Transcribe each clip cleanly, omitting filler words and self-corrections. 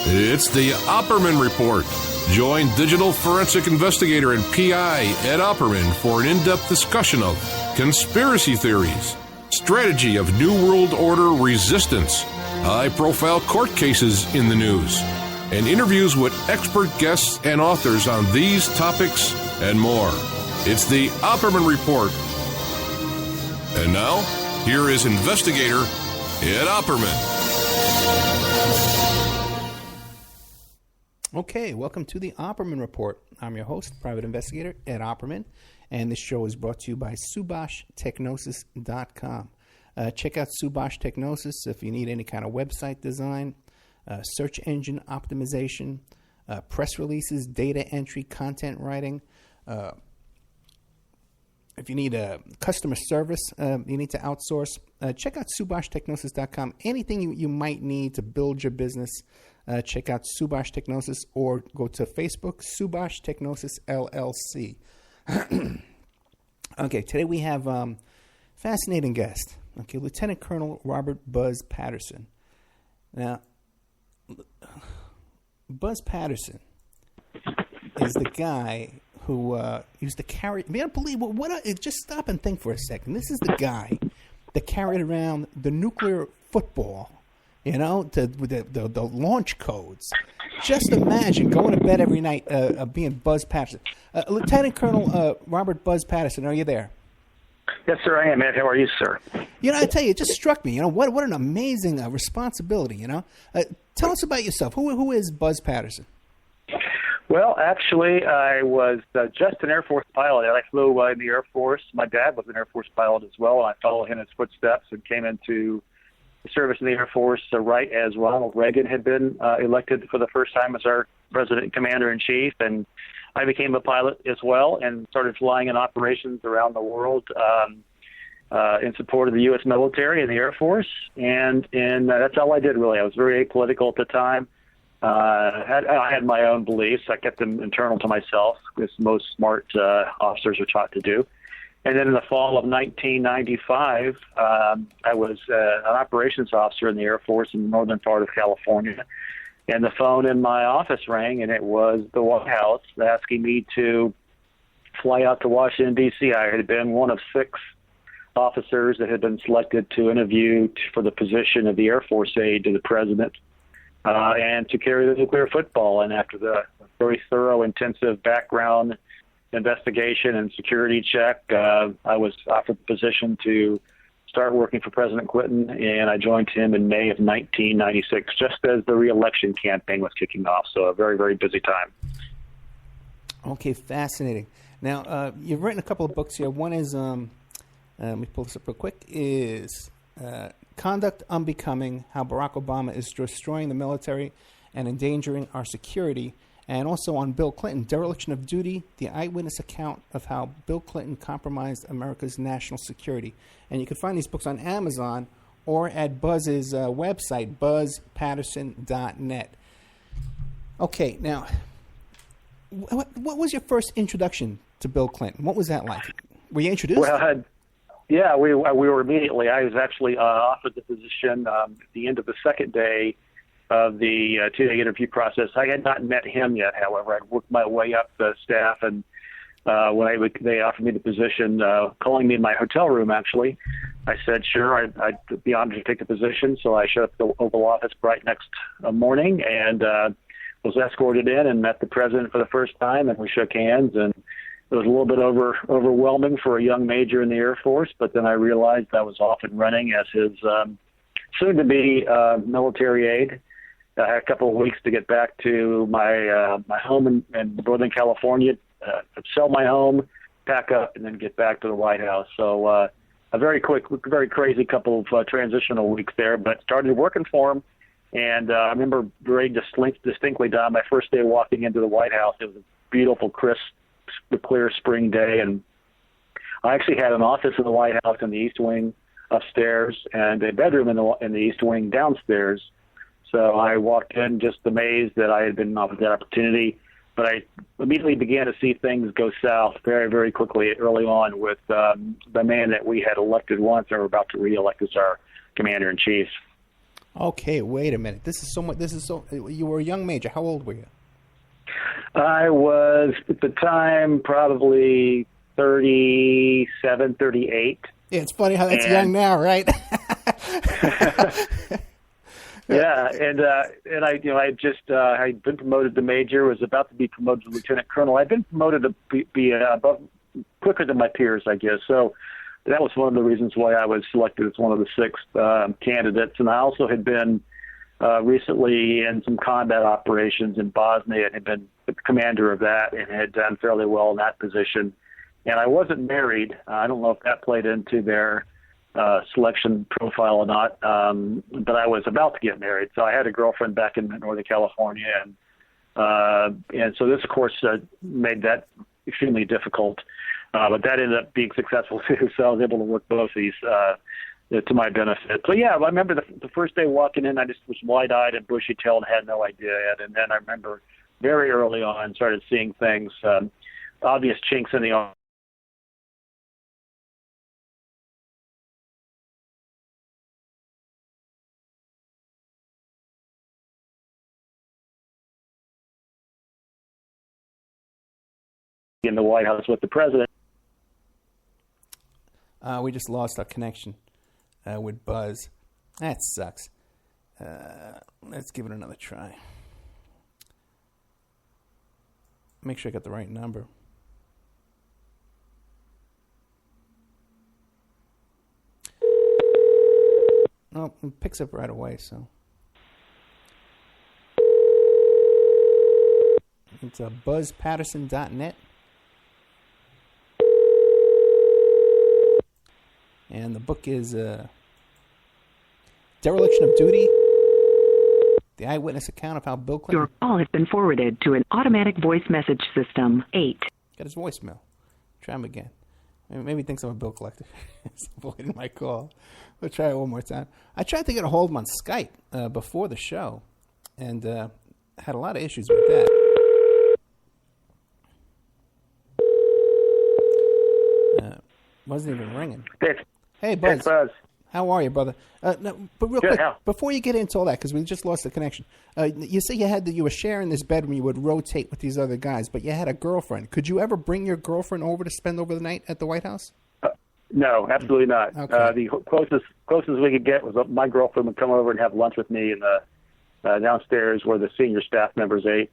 It's the Opperman Report. Join digital forensic investigator and PI Ed Opperman for an in-depth discussion of conspiracy theories, strategy of New World Order resistance, high-profile court cases in the news, and interviews with expert guests and authors on these topics and more. It's the Opperman Report. And now, here is investigator Ed Opperman. Okay, welcome to the Opperman Report. I'm your host, private investigator Ed Opperman, and this show is brought to you by SubashTechnosis.com. Check out Subash Technosis if you need any kind of website design, search engine optimization, press releases, data entry, content writing. If you need a customer service, you need to outsource, check out SubashTechnosis.com. Anything you might need to build your business, check out Subash Technosis or go to Facebook, Subash Technosis LLC. Okay, today we have fascinating guest. Okay, Lieutenant Colonel Robert Buzz Patterson. Now, Buzz Patterson is the guy who used to carry. I can't believe just stop and think for a second. This is the guy that carried around the nuclear football. You know, the launch codes. Just imagine going to bed every night being Buzz Patterson. Lieutenant Colonel Robert Buzz Patterson, are you there? Yes, sir, I am, Ed. How are you, sir? You know, I tell you, it just struck me. You know, what an amazing responsibility, you know. Tell us about yourself. Who is Buzz Patterson? Well, actually, I was just an Air Force pilot. I flew in the Air Force. My dad was an Air Force pilot as well, and I followed in his footsteps and came into service in the Air Force right as Ronald Reagan had been elected for the first time as our President and Commander-in-Chief, and I became a pilot as well and started flying in operations around the world in support of the U.S. military and the Air Force, and that's all I did, really. I was very apolitical at the time. I had my own beliefs. I kept them internal to myself, as most smart officers are taught to do. And then in the fall of 1995, I was an operations officer in the Air Force in the northern part of California. And the phone in my office rang, and it was the White House asking me to fly out to Washington, D.C. I had been one of 6 officers that had been selected to interview for the position of the Air Force aide to the president and to carry the nuclear football. And after the very thorough, intensive background investigation and security check, I was offered the position to start working for President Clinton, and I joined him in May of 1996, just as the re-election campaign was kicking off. So a very, very busy time. Okay, fascinating. Now, you've written a couple of books here. One is, let me pull this up real quick, is Conduct Unbecoming, How Barack Obama is Destroying the Military and Endangering Our Security. And also on Bill Clinton, Dereliction of Duty, the eyewitness account of how Bill Clinton compromised America's national security. And you can find these books on Amazon or at Buzz's website, buzzpatterson.net. Okay, now, what was your first introduction to Bill Clinton? What was that like? Were you introduced? Well, we were immediately. I was actually offered the position at the end of the second day of the 2-day interview process. I had not met him yet, however. I'd worked my way up the staff, and when they offered me the position, calling me in my hotel room, actually, I said, sure, I'd be honored to take the position. So I showed up at the Oval Office bright next morning and was escorted in and met the president for the first time, and we shook hands, and it was a little bit overwhelming for a young major in the Air Force, but then I realized I was off and running as his soon-to-be military aide. I had a couple of weeks to get back to my home in Northern California, sell my home, pack up, and then get back to the White House. So a very quick, very crazy couple of transitional weeks there, but started working for him. And I remember very distinctly, Don, my first day walking into the White House. It was a beautiful, crisp, clear spring day, and I actually had an office in the White House in the East Wing upstairs and a bedroom in the East Wing downstairs. So I walked in just amazed that I had been offered that opportunity, but I immediately began to see things go south very, very quickly early on with the man that we had elected once and were about to re-elect as our commander-in-chief. Okay, wait a minute. This is so much. You were a young major. How old were you? I was, at the time, probably 37, 38. Yeah, it's funny how that's young now, right? Yeah, and I'd been promoted to major, was about to be promoted to lieutenant colonel. I'd been promoted to be above quicker than my peers, I guess. So that was one of the reasons why I was selected as one of the 6 candidates. And I also had been recently in some combat operations in Bosnia and had been the commander of that and had done fairly well in that position. And I wasn't married. I don't know if that played into their selection profile or not, but I was about to get married. So I had a girlfriend back in Northern California, and so this, of course, made that extremely difficult. But that ended up being successful too, so I was able to work both of these to my benefit. So yeah, I remember the first day walking in, I just was wide-eyed and bushy-tailed and had no idea yet. And then I remember very early on started seeing things, obvious chinks in the armor. In the White House with the president. We just lost our connection with Buzz. That sucks. Let's give it another try. Make sure I got the right number. Oh, it picks up right away, so. It's buzzpatterson.net. And the book is Dereliction of Duty, the eyewitness account of how Bill Clinton... Your call has been forwarded to an automatic voice message system. 8. Got his voicemail. Try him again. Maybe he thinks I'm a bill collector. He's avoiding my call. We'll try it one more time. I tried to get a hold of him on Skype before the show, and had a lot of issues with that. Wasn't even ringing. Hey, Buzz. Hey, Buzz. How are you, brother? No, but real quick, before you get into all that, because we just lost the connection, you say you were sharing this bedroom, you would rotate with these other guys, but you had a girlfriend. Could you ever bring your girlfriend over to spend over the night at the White House? No, absolutely not. Okay. The closest we could get was my girlfriend would come over and have lunch with me in the downstairs where the senior staff members ate.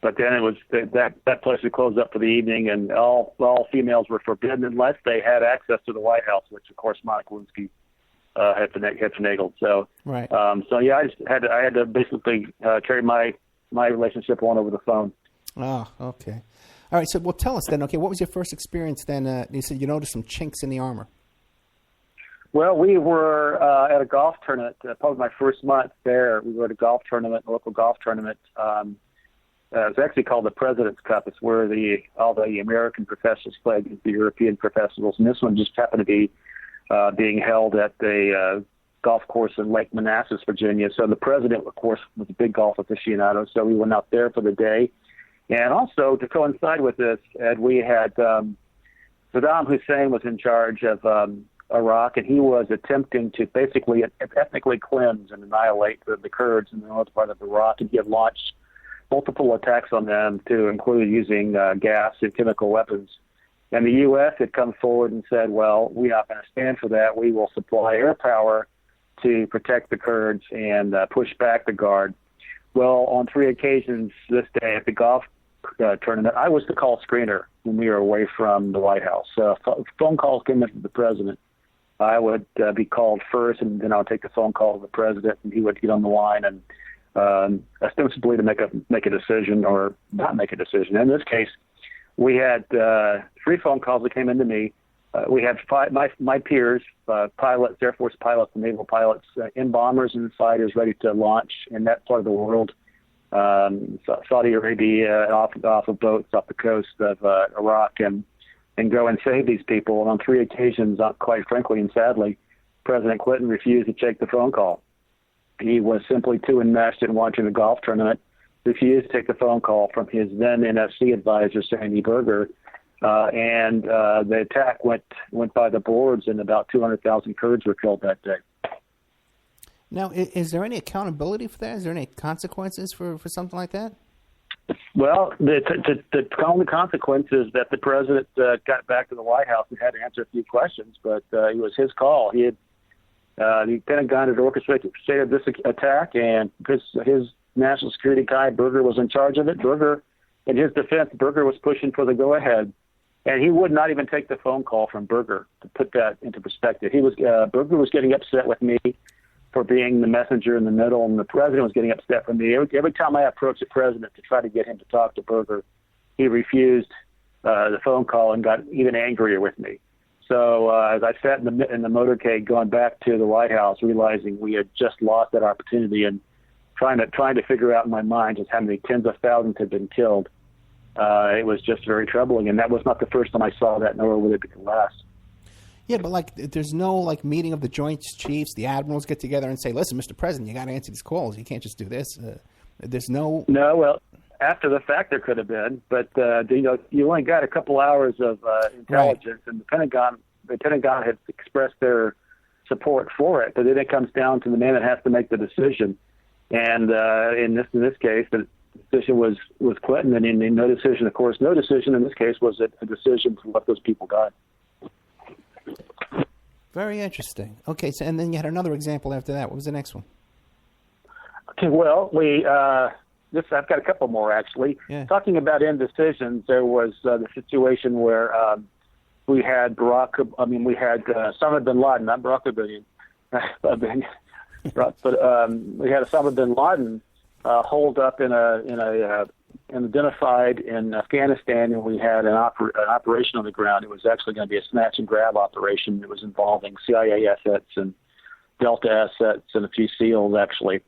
But then it was that place would close up for the evening, and all females were forbidden unless they had access to the White House, which of course Monica Lewinsky had finagled. So, right. So yeah, I had to basically carry my relationship on over the phone. Oh, okay. All right. So, well, tell us then. Okay, what was your first experience then? You said you noticed some chinks in the armor. Well, we were at a golf tournament. Probably my first month there. We were at a golf tournament, a local golf tournament. It's actually called the President's Cup. It's where all the American professionals play against the European professionals, and this one just happened to be being held at the golf course in Lake Manassas, Virginia. So the president, of course, was a big golf aficionado, so we went out there for the day. And also, to coincide with this, Ed, we had Saddam Hussein was in charge of Iraq, and he was attempting to basically ethnically cleanse and annihilate the Kurds in the north part of Iraq, and he had launched multiple attacks on them, to include using gas and chemical weapons. And the U.S. had come forward and said, well, we're not going to stand for that. We will supply air power to protect the Kurds and push back the Guard. Well, on 3 occasions this day at the golf tournament, I was the call screener when we were away from the White House. Phone calls came in from the president. I would be called first, and then I would take the phone call to the president, and he would get on the line and ostensibly to make a decision or not make a decision. In this case, we had 3 phone calls that came into me. We had 5 my peers, pilots, Air Force pilots, and naval pilots, in bombers and fighters ready to launch in that part of the world. Saudi Arabia, off of boats off the coast of Iraq, and go and save these people. And on 3 occasions, quite frankly and sadly, President Clinton refused to take the phone call. He was simply too enmeshed in watching the golf tournament, refused to take the phone call from his then NFC advisor, Sandy Berger, and the attack went by the boards, and about 200,000 Kurds were killed that day. Now, is there any accountability for that? Is there any consequences for something like that? Well, the only consequence is that the president got back to the White House and had to answer a few questions, but it was his call. He had the Pentagon had orchestrated this attack, and because his national security guy, Berger, was in charge of it. Berger, in his defense, Berger was pushing for the go-ahead, and he would not even take the phone call from Berger. To put that into perspective, Berger was getting upset with me for being the messenger in the middle, and the president was getting upset with me. Every time I approached the president to try to get him to talk to Berger, he refused the phone call and got even angrier with me. So as I sat in the motorcade going back to the White House, realizing we had just lost that opportunity and trying to figure out in my mind just how many tens of thousands had been killed, it was just very troubling. And that was not the first time I saw that, nor would it be the last. Yeah, but there's no meeting of the Joint Chiefs. The admirals get together and say, "Listen, Mr. President, you got to answer these calls. You can't just do this." There's no. No, well, after the fact there could have been, but you only got a couple hours of intelligence, right. And the Pentagon had expressed their support for it. But then it comes down to the man that has to make the decision, and in this case, the decision was Clinton, and in no decision in this case was a decision for what those people got. Very interesting. Okay, so and then you had another example after that. What was the next one? Okay, well, I've got a couple more actually. Yeah. Talking about indecisions, there was the situation where we had Osama bin Laden, not Barack Obama, but we had Osama bin Laden holed up and identified in Afghanistan, and we had an operation on the ground. It was actually going to be a snatch and grab operation. It was involving CIA assets and Delta assets and a few SEALs actually.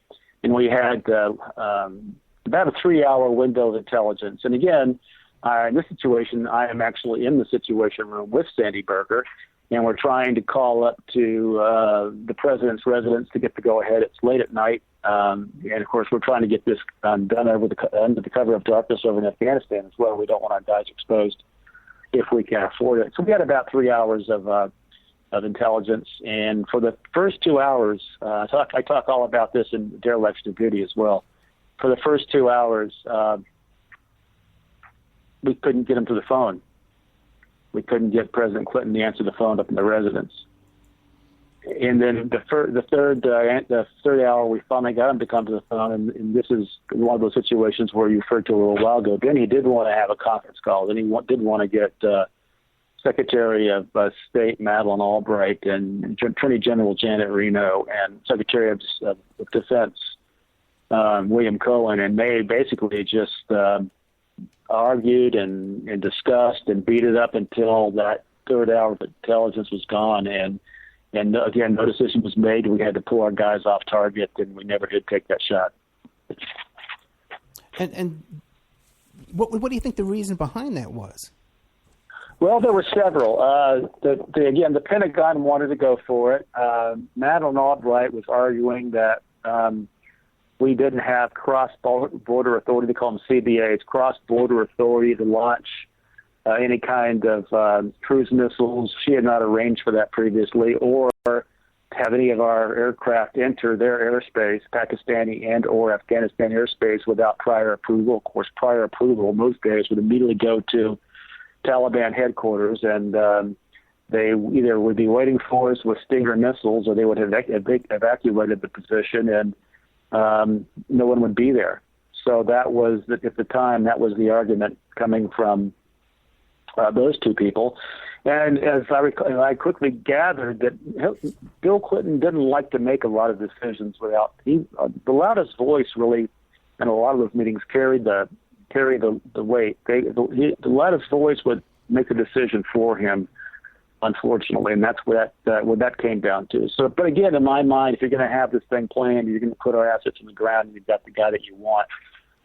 And we had about a 3-hour window of intelligence. And again, in this situation, I am actually in the Situation Room with Sandy Berger, and we're trying to call up to the president's residence to get the go-ahead. It's late at night, and of course, we're trying to get this done under the cover of darkness over in Afghanistan as well. We don't want our guys exposed if we can afford it. So we had about 3 hours of intelligence, and for the first 2 hours, I talk all about this in Dereliction of Duty as well. For the first 2 hours, we couldn't get him to the phone. We couldn't get President Clinton to answer the phone up in the residence. And then the third hour, we finally got him to come to the phone, and this is one of those situations where you referred to a little while ago. Then he did want to have a conference call. Then he did want to get Secretary of State Madeleine Albright and Attorney General Janet Reno and Secretary of Defense William Cohen, and they basically just argued and discussed and beat it up until that third hour of intelligence was gone. And again, no decision was made. We had to pull our guys off target, and we never did take that shot. And what do you think the reason behind that was? Well, there were several. The Pentagon wanted to go for it. Madeleine Albright was arguing that we didn't have cross-border authority. They call them CBAs, cross-border authority to launch any kind of cruise missiles. She had not arranged for that previously, or have any of our aircraft enter their airspace, Pakistani and or Afghanistan airspace, without prior approval. Of course, prior approval in most days would immediately go to Taliban headquarters, and they either would be waiting for us with Stinger missiles, or they would have evacuated the position, and no one would be there. So that was, at the time, that was the argument coming from those two people. And as I quickly gathered that Bill Clinton didn't like to make a lot of decisions without the loudest voice really in a lot of those meetings carried the weight. The loudest voice would make a decision for him, unfortunately, and that's what that came down to. So, but again, in my mind, if you're going to have this thing planned, you're going to put our assets on the ground, and you've got the guy that you want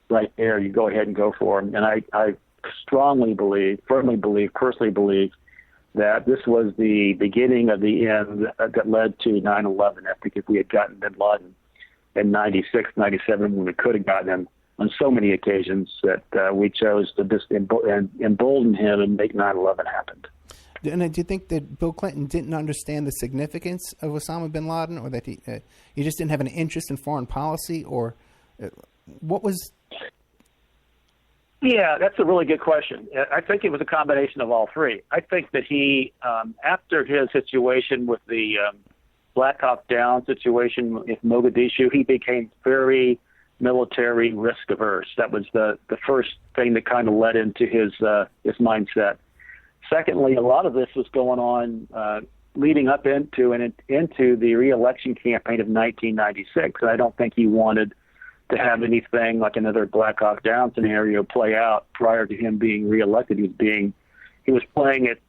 right there, you go ahead and go for him. And I strongly believe, firmly believe, personally believe that this was the beginning of the end that led to 9/11. I think if we had gotten bin Laden in 96, 97, when we could have gotten him on so many occasions, that we chose to just embolden him and make 9/11 happen. And do you think that Bill Clinton didn't understand the significance of Osama bin Laden, or that he just didn't have an interest in foreign policy, or what was? Yeah, that's a really good question. I think it was a combination of all three. I think that he, after his situation with the Black Hawk Down situation in Mogadishu, he became very military risk averse. That was the first thing that kind of led into his mindset. Secondly, a lot of this was going on leading up into the re-election campaign of 1996, and I don't think he wanted to have anything like another Black Hawk Down scenario play out prior to him being reelected. He was playing it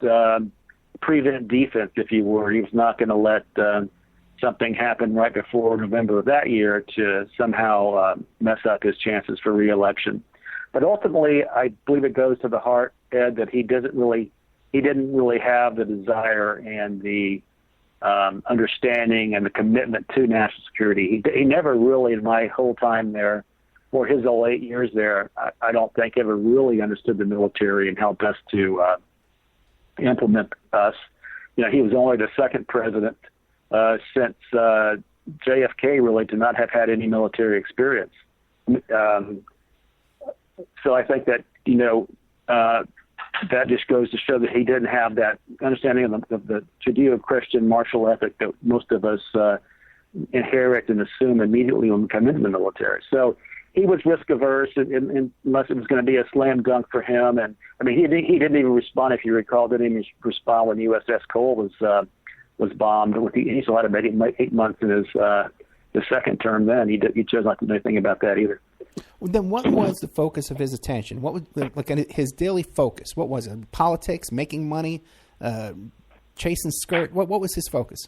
prevent defense, if you were. He was not going to let something happen right before November of that year to somehow mess up his chances for reelection. But ultimately, I believe it goes to the heart, Ed, that he didn't really have the desire and the understanding and the commitment to national security. He never really, in my whole time there, or his whole 8 years there, I don't think ever really understood the military and how best to implement us. You know, he was only the second president since JFK really to not have had any military experience. So I think that, that just goes to show that he didn't have that understanding of the Judeo-Christian martial ethic that most of us inherit and assume immediately when we come into the military. So he was risk averse, unless it was going to be a slam dunk for him. And I mean, he didn't even respond, if you recall, didn't even respond when USS Cole was bombed. He still had about 8 months in his second term. Then he chose not to do anything about that either. Well, then what was the focus of his attention? What was his daily focus? What was it? Politics, making money, chasing skirt? What was his focus?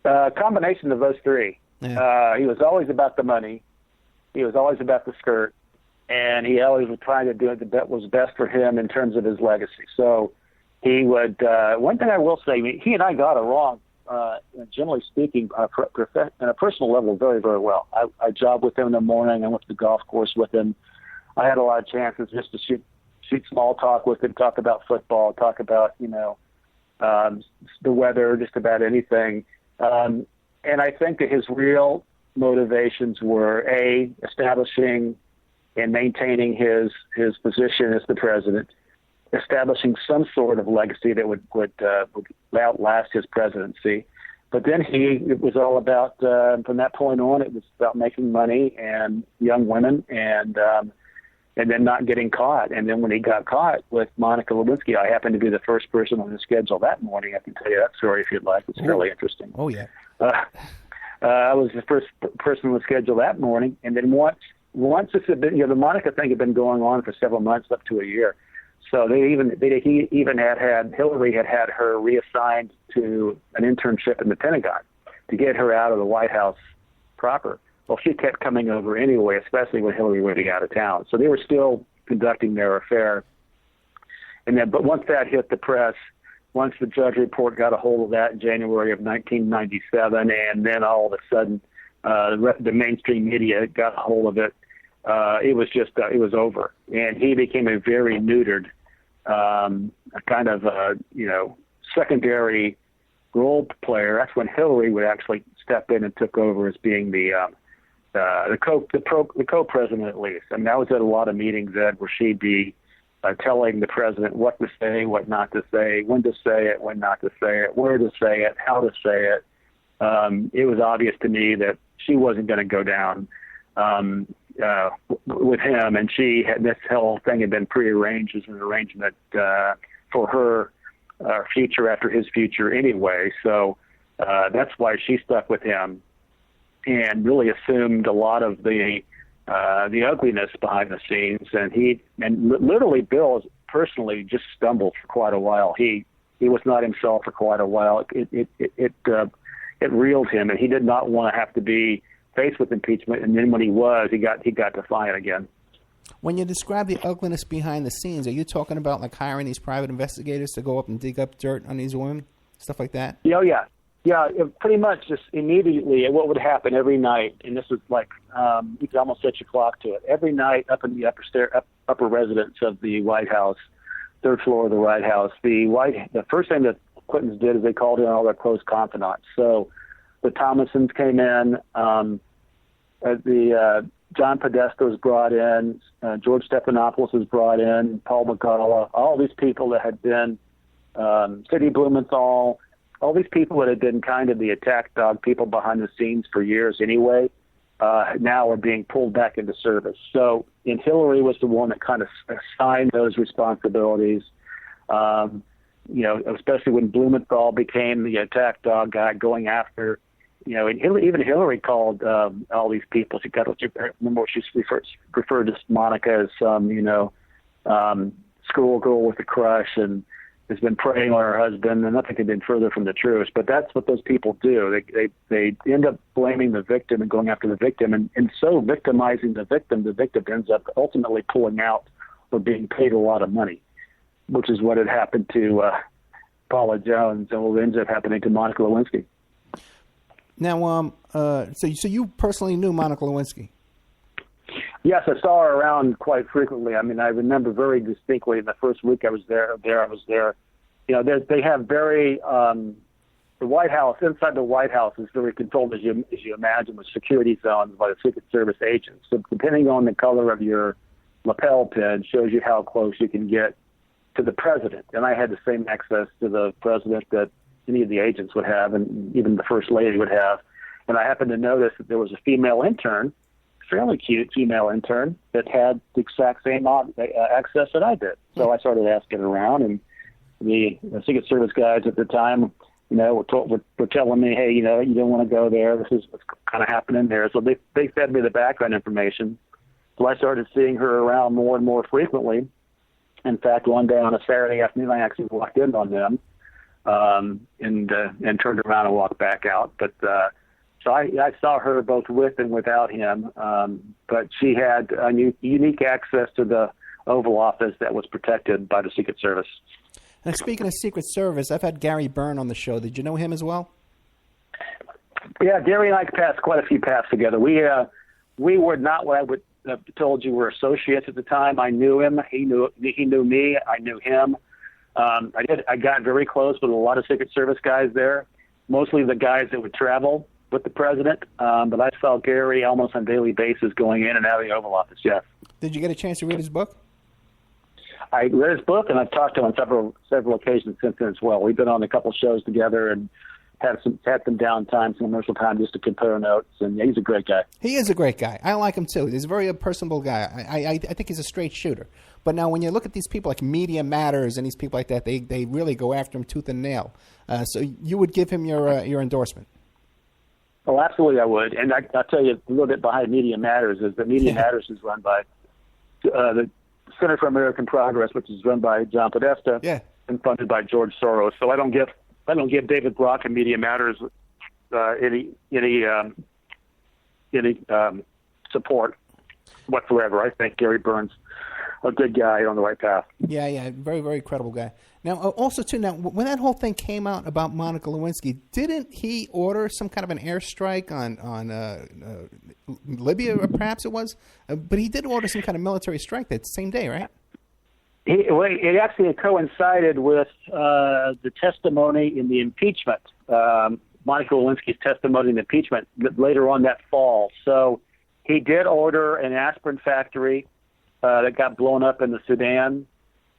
Combination of those three. Yeah. He was always about the money. He was always about the skirt, and he always was trying to do it that was best for him in terms of his legacy. So he would. One thing I will say, he and I got along. Generally speaking, on a personal level, very, very well. I jogged with him in the morning. I went to the golf course with him. I had a lot of chances just to shoot small talk with him, talk about football, talk about the weather, just about anything. And I think that his real motivations were establishing and maintaining his position as the president, establishing some sort of legacy that would outlast his presidency. But then it was all about, from that point on, it was about making money and young women and then not getting caught. And then when he got caught with Monica Lewinsky, I happened to be the first person on the schedule that morning. I can tell you that story if you'd like. It's fairly interesting. Oh, yeah. I was the first person on the schedule that morning. And then once this had been, the Monica thing had been going on for several months, up to a year. So Hillary had her reassigned to an internship in the Pentagon to get her out of the White House proper. Well, she kept coming over anyway, especially when Hillary was out of town. So they were still conducting their affair. But once that hit the press, once the Judge Report got a hold of that in January of 1997, and then all of a sudden the mainstream media got a hold of it, it was over. And he became a very neutered, kind of, secondary role player. That's when Hillary would actually step in and took over as being the co-president, at least. I mean, I was at a lot of meetings, Ed, where she'd be telling the president what to say, what not to say, when to say it, when not to say it, where to say it, how to say it. It was obvious to me that she wasn't going to go down with him, and this whole thing had been prearranged as an arrangement for her future after his future anyway. So that's why she stuck with him and really assumed a lot of the ugliness behind the scenes. And literally Bill personally just stumbled for quite a while. He was not himself for quite a while. It reeled him, and he did not want to have to be faced with impeachment. And then when he was, he got defiant again. When you describe the ugliness behind the scenes, are you talking about like hiring these private investigators to go up and dig up dirt on these women, stuff like that? Yeah, pretty much just immediately what would happen every night, and this was like, you could almost set your clock to it. Every night up in the upper residence of the White House, third floor of the White House. The first thing that Clintons did is they called in all their close confidants. So the Thomasons came in, John Podesta was brought in, George Stephanopoulos was brought in, Paul McCullough, all these people that had been Sidney Blumenthal, all these people that had been kind of the attack dog people behind the scenes for years anyway, now are being pulled back into service. So, and Hillary was the one that kind of assigned those responsibilities. Especially when Blumenthal became the attack dog guy going after, and even Hillary called all these people. She got, remember she referred to Monica as some, schoolgirl with a crush, and has been preying on her husband, and nothing could have been further from the truth. But that's what those people do. They end up blaming the victim and going after the victim, and so victimizing the victim ends up ultimately pulling out or being paid a lot of money, which is what had happened to Paula Jones and what ends up happening to Monica Lewinsky. Now, so you personally knew Monica Lewinsky? Yes, I saw her around quite frequently. I mean, I remember very distinctly in the first week I was there. They have very the White House, inside the White House is very controlled, as you imagine, with security zones by the Secret Service agents. So depending on the color of your lapel pin shows you how close you can get to the president. And I had the same access to the president that any of the agents would have, and even the first lady would have. And I happened to notice that there was a female intern, fairly cute female intern, that had the exact same access that I did. So I started asking around, and the Secret Service guys at the time, were telling me, hey, you don't want to go there. This is what's kind of happening there. So they fed me the background information. So I started seeing her around more and more frequently. In fact, one day on a Saturday afternoon, I actually walked in on them and turned around and walked back out. But so I saw her both with and without him. But she had a unique access to the Oval Office that was protected by the Secret Service. And speaking of Secret Service, I've had Gary Byrne on the show. Did you know him as well? Yeah, Gary and I passed quite a few paths together. We were not what I would have told you were associates at the time. I knew him. He knew me. I knew him. I got very close with a lot of Secret Service guys there, mostly the guys that would travel with the president. But I saw Gary almost on a daily basis going in and out of the Oval Office, yes. Did you get a chance to read his book? I read his book, and I've talked to him on several occasions since then as well. We've been on a couple shows together and had some downtime, some commercial time just to compare notes, and he's a great guy. He is a great guy. I like him too. He's a very personable guy. I think he's a straight shooter. But now when you look at these people like Media Matters and these people like that, they really go after him tooth and nail. So you would give him your endorsement? Oh, absolutely I would. And I'll tell you a little bit behind Media Matters is that Media Matters is run by the Center for American Progress, which is run by John Podesta and funded by George Soros. So I don't give David Brock and Media Matters any support whatsoever. I think Gary Byrne's a good guy on the right path. Yeah, very, very credible guy. Now, also, too, when that whole thing came out about Monica Lewinsky, didn't he order some kind of an airstrike on Libya, or perhaps it was? But he did order some kind of military strike that same day, right? It actually coincided with the testimony in the impeachment, Monica Lewinsky's testimony in the impeachment later on that fall. So he did order an aspirin factory that got blown up in the Sudan,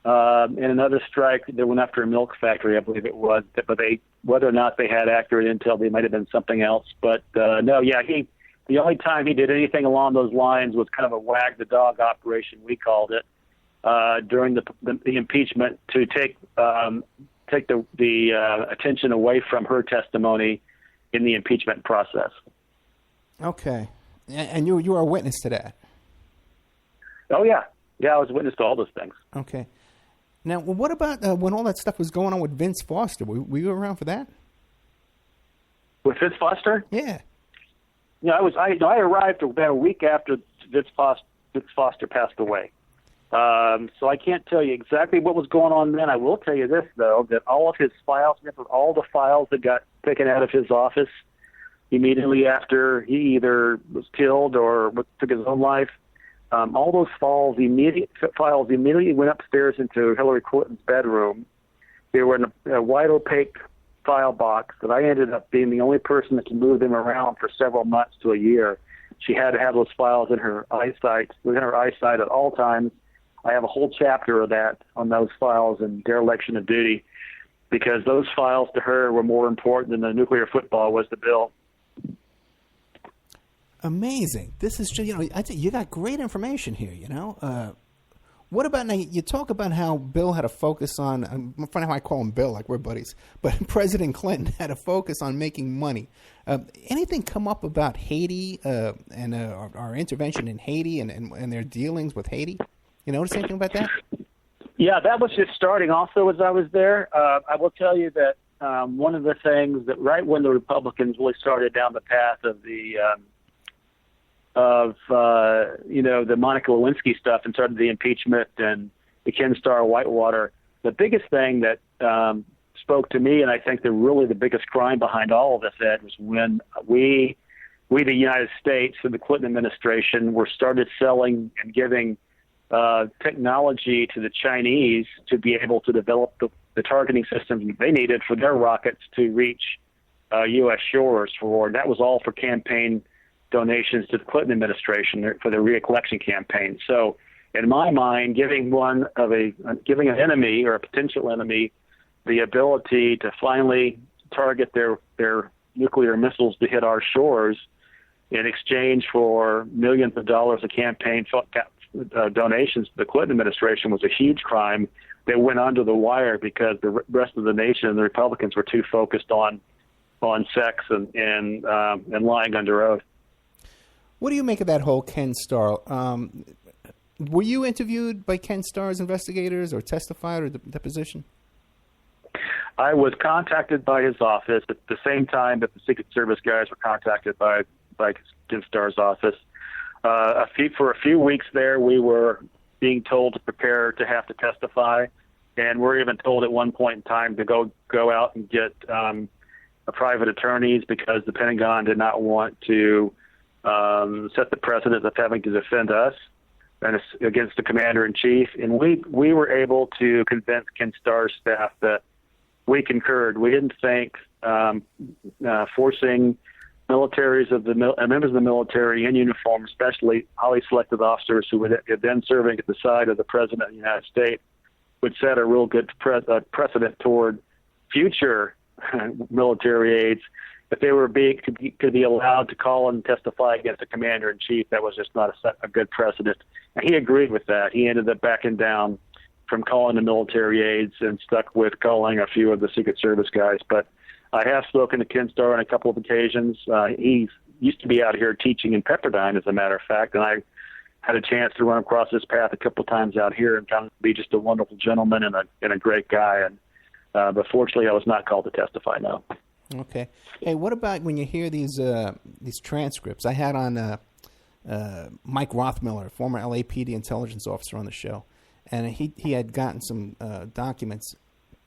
and another strike that went after a milk factory, I believe it was. But whether or not they had accurate intel, they might have been something else. But the only time he did anything along those lines was kind of a wag the dog operation, we called it, during the impeachment to take the attention away from her testimony in the impeachment process. Okay, and you were a witness to that. Oh yeah, I was a witness to all those things. Okay, now what about when all that stuff was going on with Vince Foster? Were you around for that? With Vince Foster? Yeah. I arrived about a week after Vince Foster passed away. So I can't tell you exactly what was going on then. I will tell you this, though, that all of his files, all the files that got taken out of his office immediately after he either was killed or took his own life, all those files immediately went upstairs into Hillary Clinton's bedroom. They were in a white opaque file box that I ended up being the only person that could move them around for several months to a year. She had to have those files within her eyesight at all times. I have a whole chapter of that on those files in Dereliction of Duty, because those files to her were more important than the nuclear football was to Bill. Amazing. This is just, I think you got great information here, What about, now you talk about how Bill had a focus on, I'm funny how I call him Bill, like we're buddies, but President Clinton had a focus on making money. Anything come up about Haiti and our intervention in Haiti and their dealings with Haiti? You notice anything about that? Yeah, that was just starting also as I was there. I will tell you that one of the things that right when the Republicans really started down the path of the Monica Lewinsky stuff and started the impeachment and the Ken Starr Whitewater, the biggest thing that spoke to me, and I think the biggest crime behind all of this, Ed, was when we the United States and the Clinton administration started selling and giving technology to the Chinese to be able to develop the targeting systems they needed for their rockets to reach U.S. shores. That was all for campaign donations to the Clinton administration for the re-election campaign. So, in my mind, giving an enemy or a potential enemy the ability to finally target their nuclear missiles to hit our shores in exchange for millions of dollars of campaign donations to the Clinton administration was a huge crime that went under the wire because the rest of the nation and the Republicans were too focused on sex and lying under oath. What do you make of that whole Ken Starr? Were you interviewed by Ken Starr's investigators or testified or deposition? I was contacted by his office at the same time that the Secret Service guys were contacted by Ken Starr's office. For a few weeks there, we were being told to prepare to have to testify, and we're even told at one point in time to go out and get private attorneys because the Pentagon did not want to set the precedent of having to defend us and against the commander-in-chief. And we were able to convince Ken Starr's staff that we concurred. We didn't think forcing militaries members of the military in uniform, especially highly selected officers who would have been serving at the side of the President of the United States, would set a real good precedent toward future military aides. If they could be allowed to call and testify against the commander-in-chief, that was just not a good precedent. And he agreed with that. He ended up backing down from calling the military aides and stuck with calling a few of the Secret Service guys. But I have spoken to Ken Starr on a couple of occasions. He used to be out here teaching in Pepperdine, as a matter of fact, and I had a chance to run across his path a couple of times out here and found him to be just a wonderful gentleman and a great guy. But fortunately, I was not called to testify, no. Okay. Hey, what about when you hear these transcripts? I had on Mike Rothmiller, former LAPD intelligence officer, on the show, and he had gotten some documents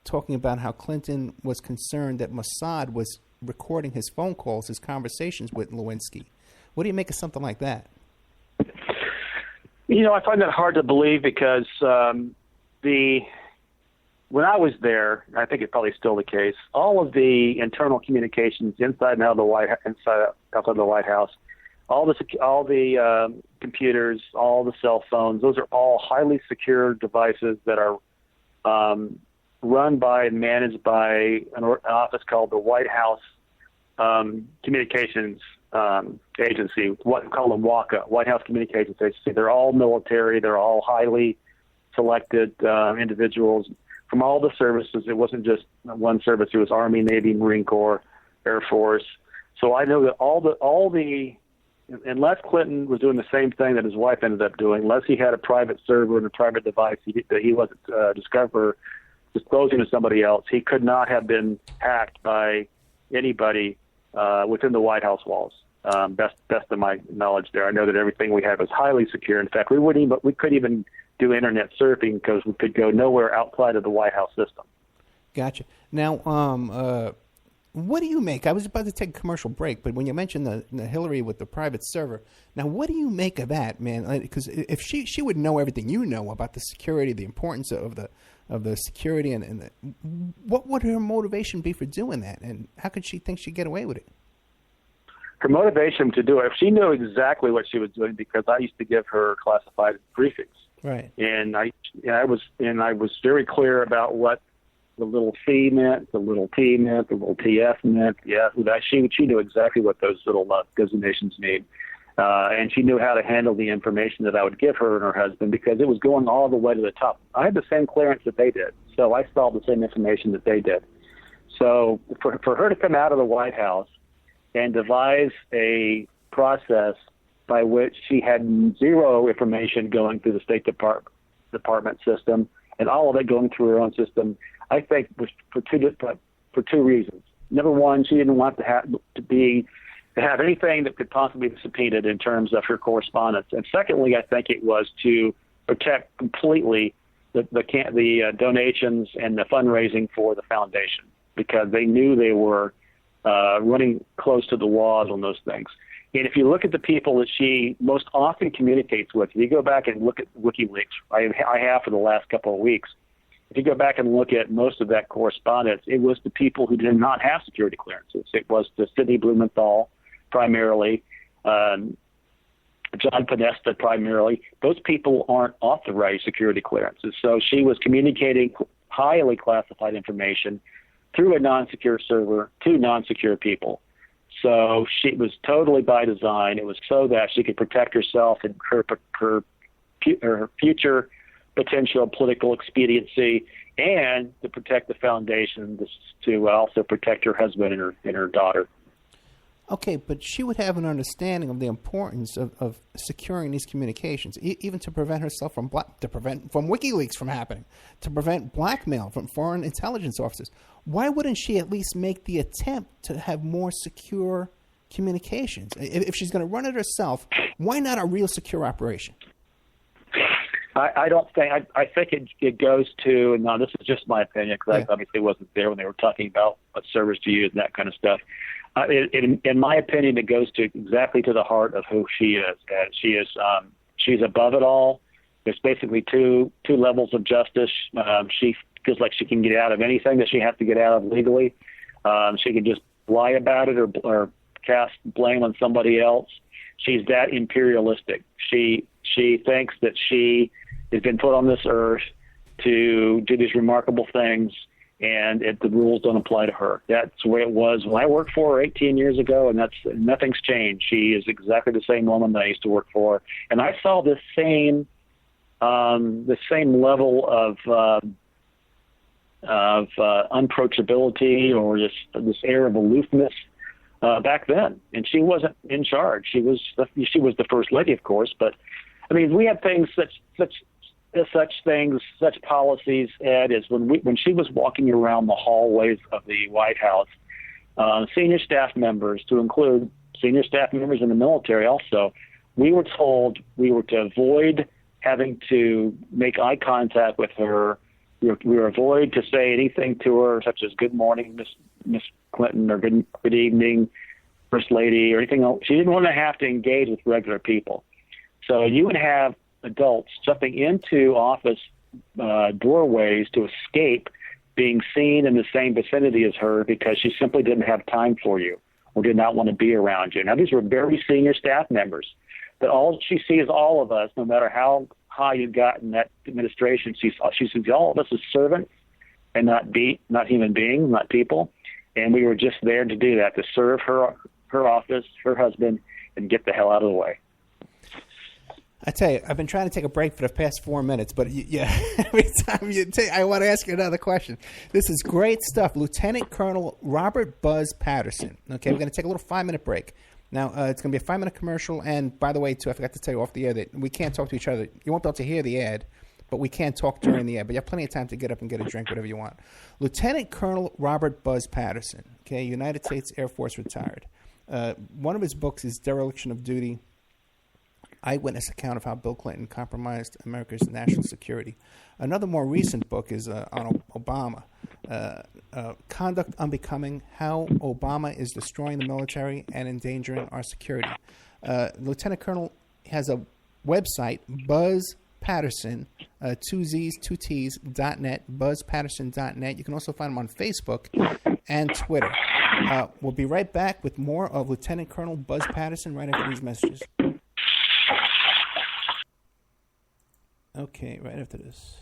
talking about how Clinton was concerned that Mossad was recording his phone calls, his conversations with Lewinsky. What do you make of something like that? I find that hard to believe because when I was there, I think it's probably still the case, all of the internal communications inside and out of outside the White House, all the computers, all the cell phones, those are all highly secure devices that are run by and managed by an office called the White House Communications Agency, what we call them WACA, White House Communications Agency. They're all military. They're all highly selected individuals from all the services. It wasn't just one service. It was Army, Navy, Marine Corps, Air Force. So I know that all the unless Clinton was doing the same thing that his wife ended up doing, unless he had a private server and a private device that he wasn't disclosing to somebody else, he could not have been hacked by anybody within the White House walls. Best of my knowledge there. I know that everything we have is highly secure. In fact, we couldn't even do internet surfing because we could go nowhere outside of the White House system. Gotcha. Now, what do you make? I was about to take a commercial break, but when you mentioned the Hillary with the private server, now what do you make of that, man? Because if she would know everything you know about the security, the importance of the security, and what would her motivation be for doing that, and how could she think she'd get away with it? Her motivation to do it, if she knew exactly what she was doing, because I used to give her classified briefings, right? And I was very clear about what the little C meant, the little T meant, the little TF meant. Yeah, she knew exactly what those little designations mean, and she knew how to handle the information that I would give her and her husband, because it was going all the way to the top. I had the same clearance that they did, so I saw the same information that they did. So for her to come out of the White House and devise a process by which she had zero information going through the State Department system and all of it going through her own system, I think was for two reasons. Number one, she didn't want to have anything that could possibly be subpoenaed in terms of her correspondence. And secondly, I think it was to protect completely the donations and the fundraising for the foundation, because they knew they were running close to the walls on those things. And if you look at the people that she most often communicates with, if you go back and look at WikiLeaks, I have for the last couple of weeks, if you go back and look at most of that correspondence, it was the people who did not have security clearances. It was to Sidney Blumenthal primarily, John Podesta primarily. Those people aren't authorized security clearances. So she was communicating highly classified information through a non-secure server to non-secure people. So it was totally by design. It was so that she could protect herself and her future potential political expediency, and to protect the foundation, to also protect her husband and her daughter. Okay, but she would have an understanding of the importance of securing these communications, even to prevent herself from WikiLeaks from happening, to prevent blackmail from foreign intelligence officers. Why wouldn't she at least make the attempt to have more secure communications? If she's going to run it herself, why not a real secure operation? I don't think. I think it goes to. Now, this is just my opinion, because I obviously wasn't there when they were talking about what servers to use and that kind of stuff. In my opinion, it goes to exactly to the heart of who she is. She's above it all. There's basically two levels of justice. She feels like she can get out of anything that she has to get out of legally. She can just lie about it or cast blame on somebody else. She's that imperialistic. She thinks that she has been put on this earth to do these remarkable things, and the rules don't apply to her. That's the way it was when I worked for her 18 years ago, and nothing's changed. She is exactly the same woman that I used to work for, and I saw the same level of unapproachability, or this air of aloofness back then. And she wasn't in charge. She was the first lady, of course, but I mean, we had things such policies, Ed, as when she was walking around the hallways of the White House, senior staff members, to include senior staff members in the military also, we were told we were to avoid having to make eye contact with her. We were avoid to say anything to her, such as "Good morning, Miss Clinton," or "Good evening, First Lady," or anything else. She didn't want to have to engage with regular people. So you would have adults jumping into office doorways to escape being seen in the same vicinity as her, because she simply didn't have time for you or did not want to be around you. Now, these were very senior staff members, but all she sees all of us, no matter how high you got in that administration, she sees all of us as servants and not human beings, not people. And we were just there to do that, to serve her office, her husband, and get the hell out of the way. I tell you, I've been trying to take a break for the past 4 minutes, but every time you take, I want to ask you another question. This is great stuff. Lieutenant Colonel Robert Buzz Patterson. Okay, we're going to take a little 5-minute break. Now, it's going to be a 5-minute commercial, and by the way, too, I forgot to tell you off the air that we can't talk to each other. You won't be able to hear the ad, but we can talk during the ad. But you have plenty of time to get up and get a drink, whatever you want. Lieutenant Colonel Robert Buzz Patterson, okay, United States Air Force retired. One of his books is Dereliction of Duty. eyewitness account of how Bill Clinton compromised America's national security. Another more recent book is on Obama, Conduct Unbecoming, How Obama is Destroying the Military and Endangering Our Security. Lieutenant Colonel has a website, Buzz Patterson, 2 Z's, 2 T's, .net, buzzpatterson.net. You can also find him on Facebook and Twitter. We'll be right back with more of Lieutenant Colonel Buzz Patterson right after these messages. Okay, right after this.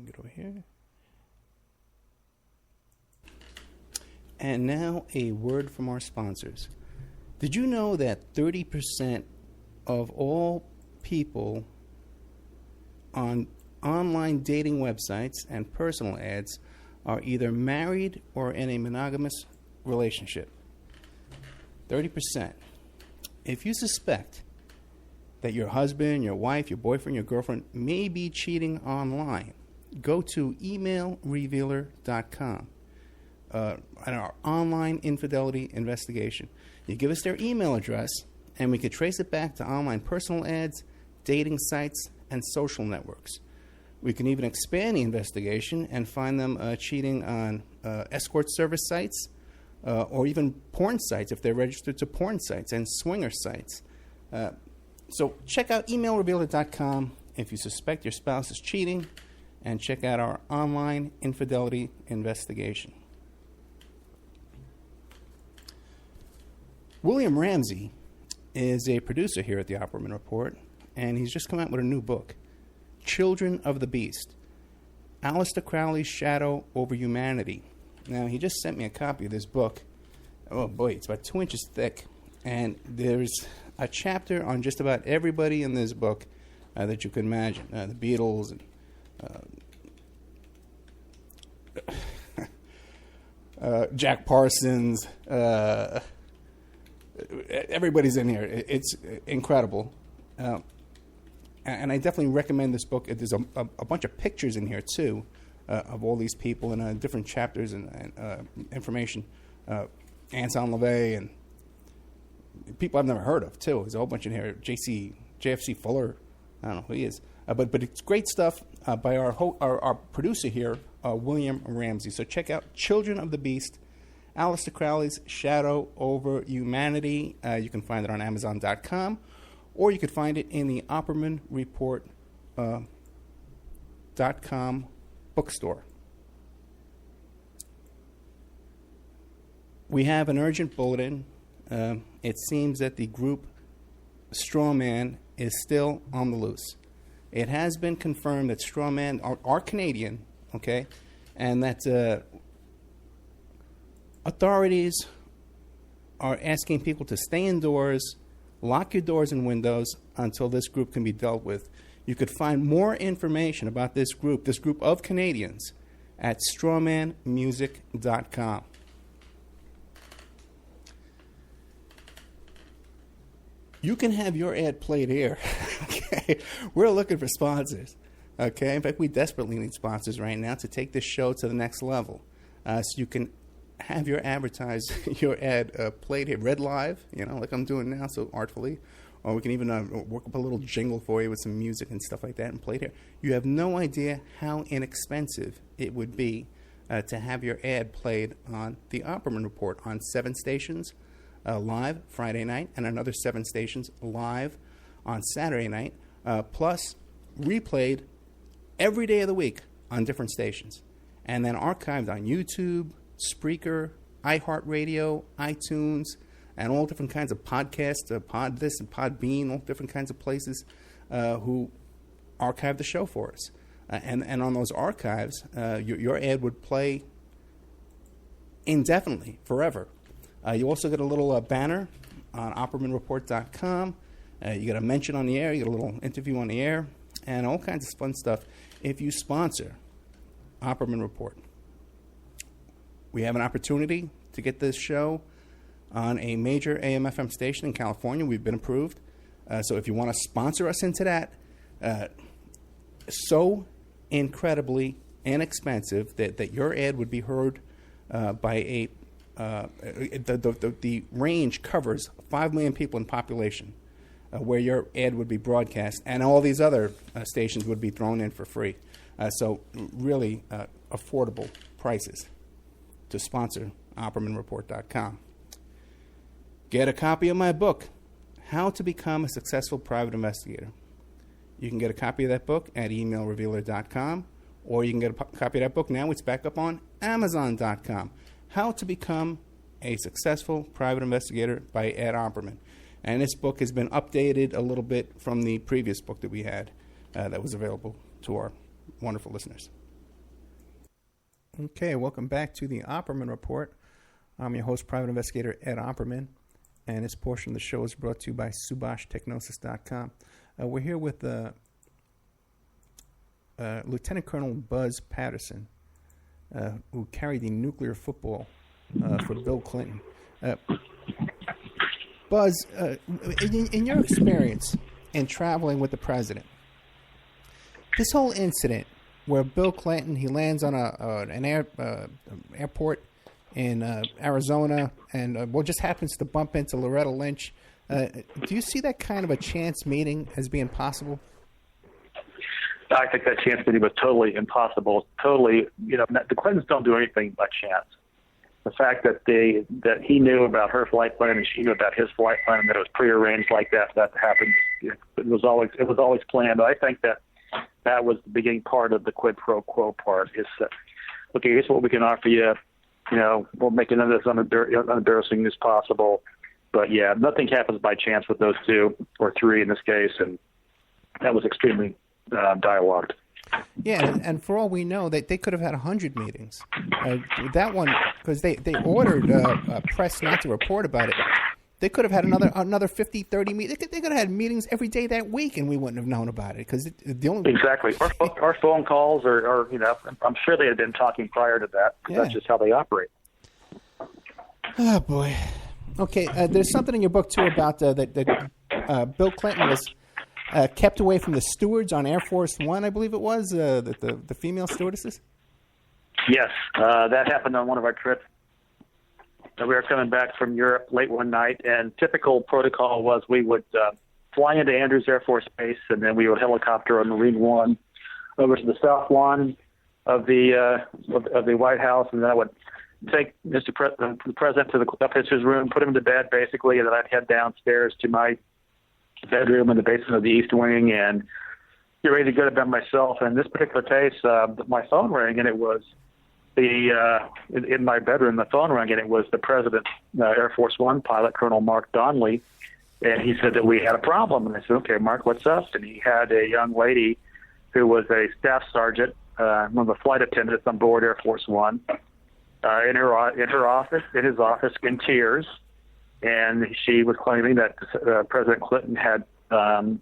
Get over here. And now a word from our sponsors. Did you know that 30% of all people on online dating websites and personal ads are either married or in a monogamous relationship? 30%. If you suspect that your husband, your wife, your boyfriend, your girlfriend may be cheating online, go to emailrevealer.com. On our online infidelity investigation. You give us their email address, and we could trace it back to online personal ads, dating sites, and social networks. We can even expand the investigation and find them cheating on escort service sites or even porn sites if they're registered to porn sites and swinger sites. So check out emailrevealer.com if you suspect your spouse is cheating, and check out our online infidelity investigation. William Ramsey is a producer here at the Opperman Report, and he's just come out with a new book, Children of the Beast, Aleister Crowley's Shadow Over Humanity. Now, he just sent me a copy of this book. Oh, boy, it's about 2 inches thick, and there's a chapter on just about everybody in this book that you can imagine. The Beatles, and Jack Parsons, everybody's in here. It's incredible. And I definitely recommend this book. There's a bunch of pictures in here, too, of all these people and different chapters and information. Anselm LaVey and people I've never heard of, too. There's a whole bunch in here. JFC Fuller. I don't know who he is. But it's great stuff by our producer here, William Ramsey. So check out Children of the Beast, Aleister Crowley's Shadow Over Humanity. You can find it on Amazon.com, or you could find it in the Opperman Report.com bookstore. We have an urgent bulletin. It seems that the group Strawman is still on the loose. It has been confirmed that Strawman are Canadian, okay, and that authorities are asking people to stay indoors, lock your doors and windows until this group can be dealt with. You could find more information about this group of Canadians, at strawmanmusic.com. You can have your ad played here. Okay, we're looking for sponsors. Okay, in fact, we desperately need sponsors right now to take this show to the next level. So you can have your ad played here, read live, like I'm doing now, so artfully. Or we can even work up a little jingle for you with some music and stuff like that and play it here. You have no idea how inexpensive it would be to have your ad played on the Opperman Report on 7 stations live Friday night and another 7 stations live on Saturday night, plus replayed every day of the week on different stations, and then archived on YouTube, Spreaker, iHeartRadio, iTunes, and all different kinds of podcasts, Pod This and Podbean, all different kinds of places who archive the show for us. And on those archives, your ad would play indefinitely, forever. You also get a little banner on OppermanReport.com. You get a mention on the air, you get a little interview on the air, and all kinds of fun stuff if you sponsor Opperman Report. We have an opportunity to get this show on a major AM/FM station in California. We've been approved. So if you want to sponsor us into that, so incredibly inexpensive that your ad would be heard by the range covers 5 million people in population. where your ad would be broadcast, and all these other stations would be thrown in for free. So really affordable prices to sponsor OppermanReport.com. Get a copy of my book, How to Become a Successful Private Investigator. You can get a copy of that book at emailrevealer.com, or you can get a copy of that book now. It's back up on Amazon.com. How to Become a Successful Private Investigator by Ed Opperman. And this book has been updated a little bit from the previous book that we had that was available to our wonderful listeners. Okay, welcome back to the Opperman Report. I'm your host, Private Investigator Ed Opperman, and this portion of the show is brought to you by SubashTechnosis.com. We're here with Lieutenant Colonel Buzz Patterson, who carried the nuclear football for Bill Clinton. Buzz, in your experience in traveling with the president, this whole incident where Bill Clinton, he lands on an airport in Arizona and just happens to bump into Loretta Lynch, do you see that kind of a chance meeting as being possible? I think that chance meeting was totally impossible. Totally, the Clintons don't do anything by chance. The fact that he knew about her flight plan and she knew about his flight plan, and that it was prearranged like that happened. It was always planned. I think that was the beginning part of the quid pro quo part. Is that, okay, here's what we can offer you. We'll make it as unembarrassing as possible. But yeah, nothing happens by chance with those two or three in this case, and that was extremely dialogued. Yeah, and for all we know, they could have had 100 meetings. That one, because they ordered press not to report about it, they could have had another 50, 30 meetings. They could have had meetings every day that week, and we wouldn't have known about it. Because the only exactly our phone calls, or I'm sure they had been talking prior to that. Yeah. That's just how they operate. Oh boy. Okay, there's something in your book too about that Bill Clinton was kept away from the stewards on Air Force One, I believe it was, the female stewardesses? Yes, that happened on one of our trips. We were coming back from Europe late one night, and typical protocol was we would fly into Andrews Air Force Base, and then we would helicopter on Marine One over to the south lawn of the White House, and then I would take the president up to his room, put him to bed, basically, and then I'd head downstairs to my bedroom in the basement of the East Wing and get ready to go to bed myself. And in this particular case, my phone rang, and it was in my bedroom. The phone rang, and it was the president's Air Force One pilot, Colonel Mark Donnelly, and he said that we had a problem. And I said, "Okay, Mark, what's up?" And he had a young lady who was a staff sergeant, one of the flight attendants on board Air Force One, in his office, in tears. And she was claiming that President Clinton had kind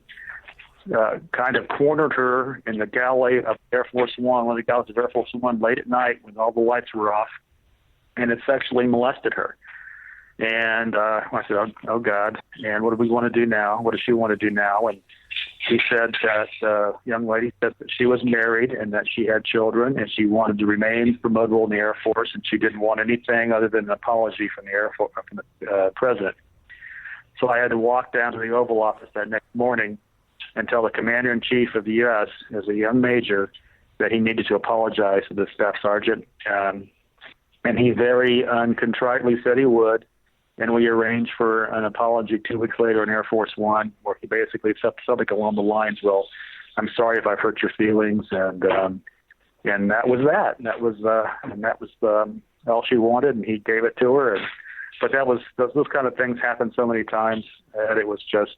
of cornered her in the galley of Air Force One, one of the galleys of Air Force One, late at night when all the lights were off, and had sexually molested her. And I said, oh, God. And what do we want to do now? What does she want to do now? And she said that young lady said that she was married and that she had children, and she wanted to remain promotable in the Air Force, and she didn't want anything other than an apology from the Air Force, from the president. So I had to walk down to the Oval Office that next morning and tell the Commander-in-Chief of the U.S., as a young major, that he needed to apologize to the staff sergeant. And he very uncontritely said he would. And we arranged for an apology 2 weeks later in Air Force One, where he basically said something along the lines, "Well, I'm sorry if I've hurt your feelings," and that was that. And that was all she wanted, and he gave it to her. But those kind of things happen so many times, and it was just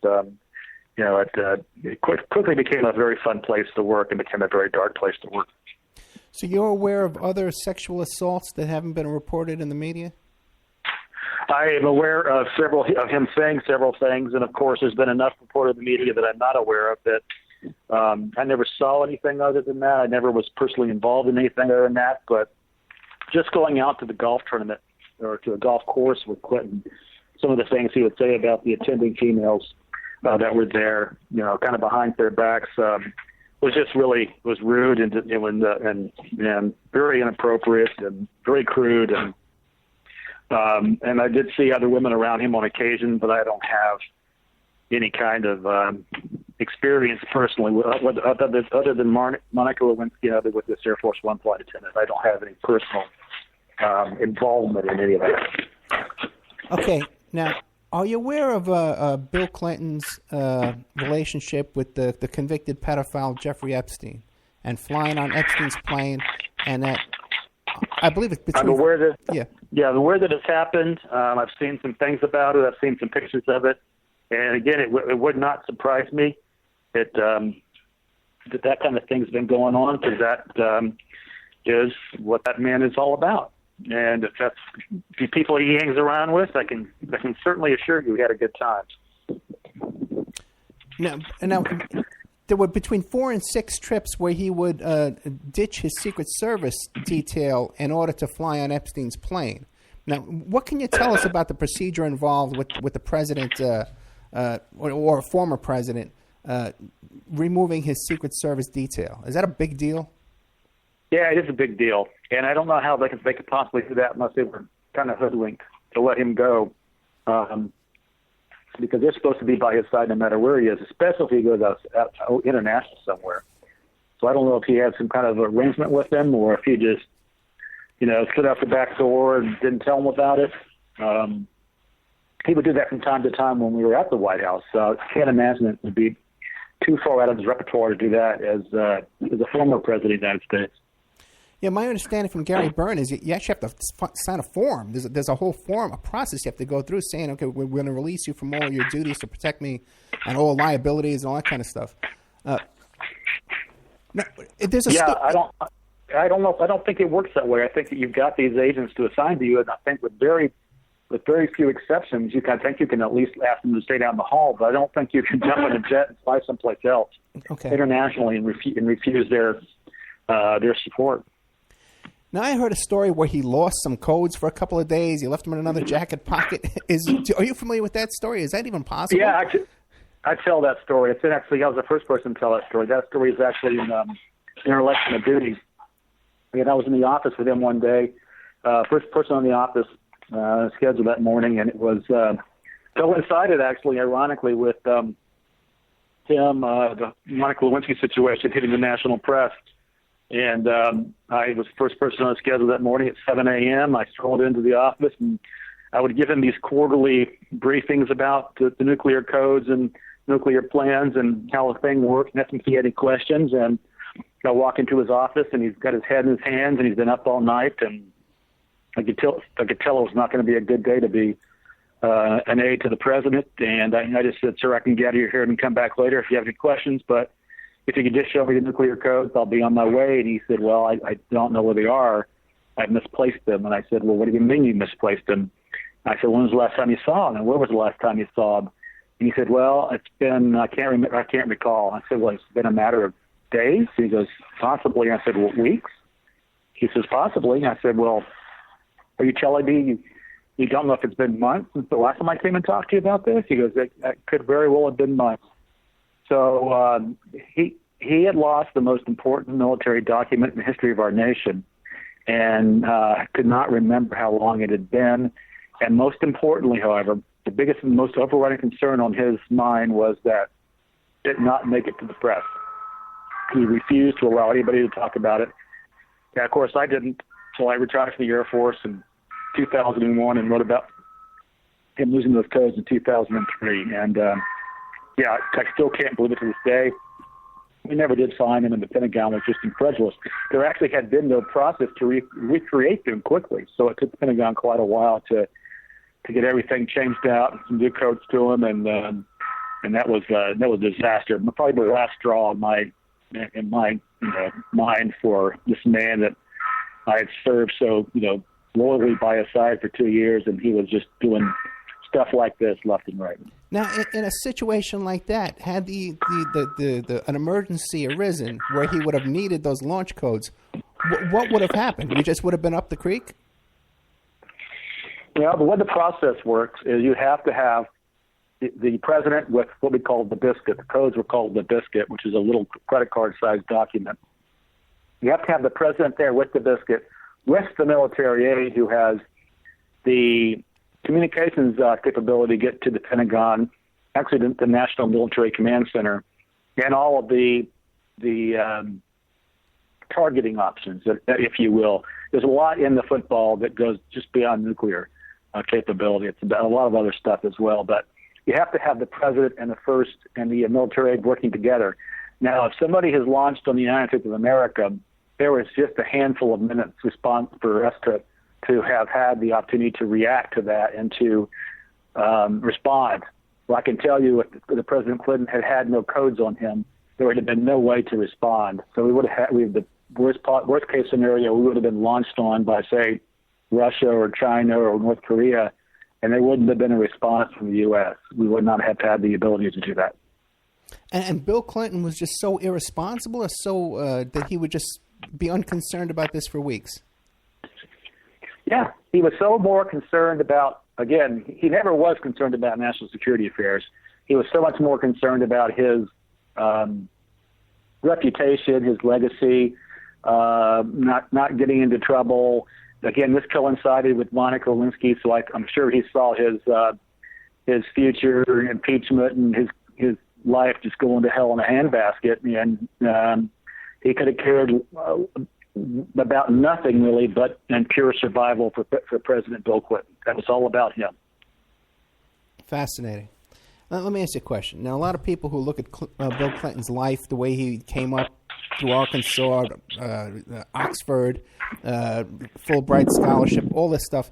it quickly became a very fun place to work and became a very dark place to work. So you're aware of other sexual assaults that haven't been reported in the media? I am aware of him saying several things, and of course there's been enough reported in the media that I'm not aware of that. I never saw anything other than that. I never was personally involved in anything other than that, but just going out to the golf tournament or to a golf course with Clinton, some of the things he would say about the attending females that were there, kind of behind their backs, was just really rude and very inappropriate and very crude. And I did see other women around him on occasion, but I don't have any kind of experience personally other than Monica Lewinsky with this Air Force One flight attendant. I don't have any personal involvement in any of that. Okay, now, are you aware of Bill Clinton's relationship with the convicted pedophile Jeffrey Epstein and flying on Epstein's plane, and that I believe it's between... I'm aware that, I'm aware that it's happened. I've seen some things about it. I've seen some pictures of it. And again, it would not surprise me that that kind of thing's been going on, because that is what that man is all about. And if that's the people he hangs around with, I can certainly assure you he had a good time. Now, there were between 4 and 6 trips where he would ditch his Secret Service detail in order to fly on Epstein's plane. Now, what can you tell us about the procedure involved with the president or former president removing his Secret Service detail? Is that a big deal? Yeah, it is a big deal, and I don't know how they could possibly do that unless they were kind of hoodwinked to let him go, because they're supposed to be by his side no matter where he is, especially if he goes out international somewhere. So I don't know if he had some kind of arrangement with them, or if he just, slid out the back door and didn't tell them about it. He would do that from time to time when we were at the White House. So I can't imagine it would be too far out of his repertoire to do that as a former president of the United States. Yeah, my understanding from Gary Byrne is you actually have to sign a form. There's a whole form, a process you have to go through saying, okay, we're going to release you from all your duties to protect me and all liabilities and all that kind of stuff. Now, there's a I don't know. I don't think it works that way. I think that you've got these agents to assign to you, and I think with very few exceptions, you can at least ask them to stay down the hall. But I don't think you can jump in a jet and fly someplace else internationally and refuse their support. Now, I heard a story where he lost some codes for a couple of days. He left them in another jacket pocket. Are you familiar with that story? Is that even possible? Yeah, I tell that story. I was the first person to tell that story. That story is actually in Dereliction of Duty. And I was in the office with him one day, first person in the office scheduled that morning, and it was coincided, actually, ironically, with the Monica Lewinsky situation hitting the national press. And I was the first person on the schedule that morning at 7 a.m. I strolled into the office, and I would give him these quarterly briefings about the nuclear codes and nuclear plans and how the thing works, and ask him if he had any questions. And I walk into his office, and he's got his head in his hands, and he's been up all night. And I could tell it was not going to be a good day to be an aide to the president. And I just said, sir, I can get out of your hair and come back later if you have any questions, but if you could just show me the nuclear codes, I'll be on my way. And he said, well, I don't know where they are. I've misplaced them. And I said, well, what do you mean you misplaced them? I said, when was the last time you saw them? And where was the last time you saw them? And he said, well, it's been, I can't recall. I said, well, it's been a matter of days? And he goes, possibly. I said, well, weeks? He says, possibly. I said, well, are you telling me you don't know if it's been months since the last time I came and talked to you about this? He goes, that could very well have been months. So he had lost the most important military document in the history of our nation, and could not remember how long it had been. And most importantly, however, the biggest and most overriding concern on his mind was that it did not make it to the press. He refused to allow anybody to talk about it. And of course, I didn't until I retired from the Air Force in 2001 and wrote about him losing those codes in 2003. And yeah, I still can't believe it to this day. We never did find him, and the Pentagon was just incredulous. There actually had been no process to recreate them quickly, so it took the Pentagon quite a while to get everything changed out and some new codes to him, and that was a disaster. Probably the last straw in my mind for this man that I had served so loyally by his side for 2 years, and he was just doing stuff like this left and right. Now, in a situation like that, had an emergency arisen where he would have needed those launch codes, what would have happened? You just would have been up the creek? Well, the way the process works is you have to have the president with what we call the biscuit. The codes were called the biscuit, which is a little credit card-sized document. You have to have the president there with the biscuit, with the military aide who has the communications capability to get to the Pentagon actually the National Military Command Center, and all of the targeting options, if you will. There's a lot in the football that goes just beyond nuclear capability. It's about a lot of other stuff as well, but you have to have the president and the first and the military aide working together. Now, if somebody has launched on the United States of America, there was just a handful of minutes response for us to have had the opportunity to react to that and to respond. Well, I can tell you if the President Clinton had no codes on him, there would have been no way to respond. So we would have had the worst case scenario, we would have been launched on by, say, Russia or China or North Korea, and there wouldn't have been a response from the U.S. We would not have had the ability to do that. And Bill Clinton was just so irresponsible, or so that he would just be unconcerned about this for weeks? Yeah, he was so more concerned about, again, he never was concerned about national security affairs. He was so much more concerned about his reputation, his legacy, not getting into trouble. Again, this coincided with Monica Lewinsky, so I'm sure he saw his future impeachment and his life just going to hell in a handbasket, and he could have cared about nothing really, but in pure survival for President Bill Clinton. That was all about him. Fascinating. Now, let me ask you a question. Now, a lot of people who look at Bill Clinton's life, the way he came up through Arkansas, Oxford, Fulbright scholarship, all this stuff,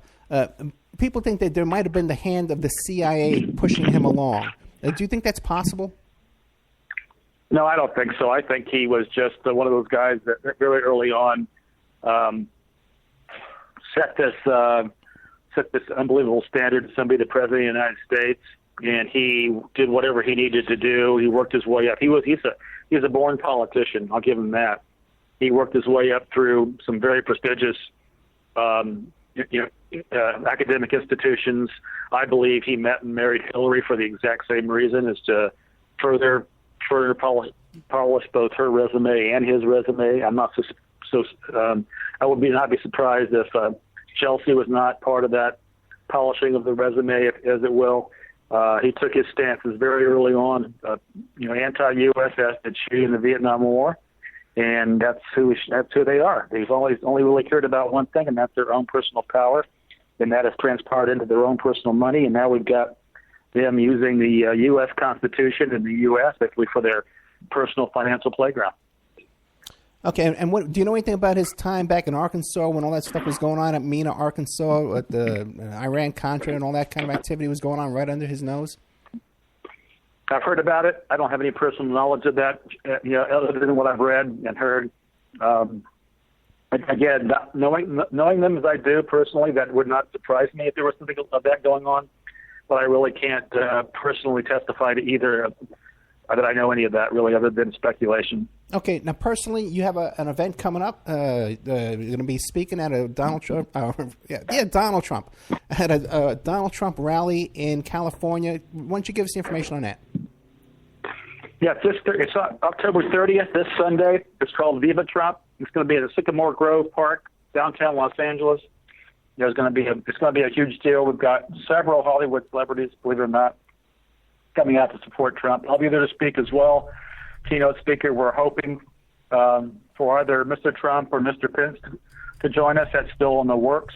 people think that there might have been the hand of the CIA pushing him along. Do you think that's possible? No, I don't think so. I think he was just one of those guys that very early on set this unbelievable standard to be the president of the United States, and he did whatever he needed to do. He worked his way up. He's a born politician. I'll give him that. He worked his way up through some very prestigious academic institutions. I believe he met and married Hillary for the exact same reason, is to further polish both her resume and his resume. I'm not I would not be surprised if Chelsea was not part of that polishing of the resume, as it will. He took his stances very early on, anti-U.S. as did she in the Vietnam War, and that's who they are. They've always only really cared about one thing, and that's their own personal power, and that has transpired into their own personal money. And now we've got them using the U.S. Constitution and the U.S. basically for their personal financial playground. Okay, and what do you know anything about his time back in Arkansas when all that stuff was going on at Mena, Arkansas, with the Iran-Contra and all that kind of activity was going on right under his nose? I've heard about it. I don't have any personal knowledge of that, other than what I've read and heard. Again, knowing them as I do personally, that would not surprise me if there was something of that going on. But I really can't personally testify to either that I know any of that, really, other than speculation. Okay, now personally, you have an event coming up. You're going to be speaking at a Donald Trump at a Donald Trump rally in California. Why don't you give us the information on that? Yeah, it's October 30th, this Sunday. It's called Viva Trump. It's going to be at the Sycamore Grove Park, downtown Los Angeles. It's going to be a huge deal. We've got several Hollywood celebrities, believe it or not, coming out to support Trump. I'll be there to speak as well. Keynote speaker. We're hoping for either Mr. Trump or Mr. Pence to join us. That's still in the works.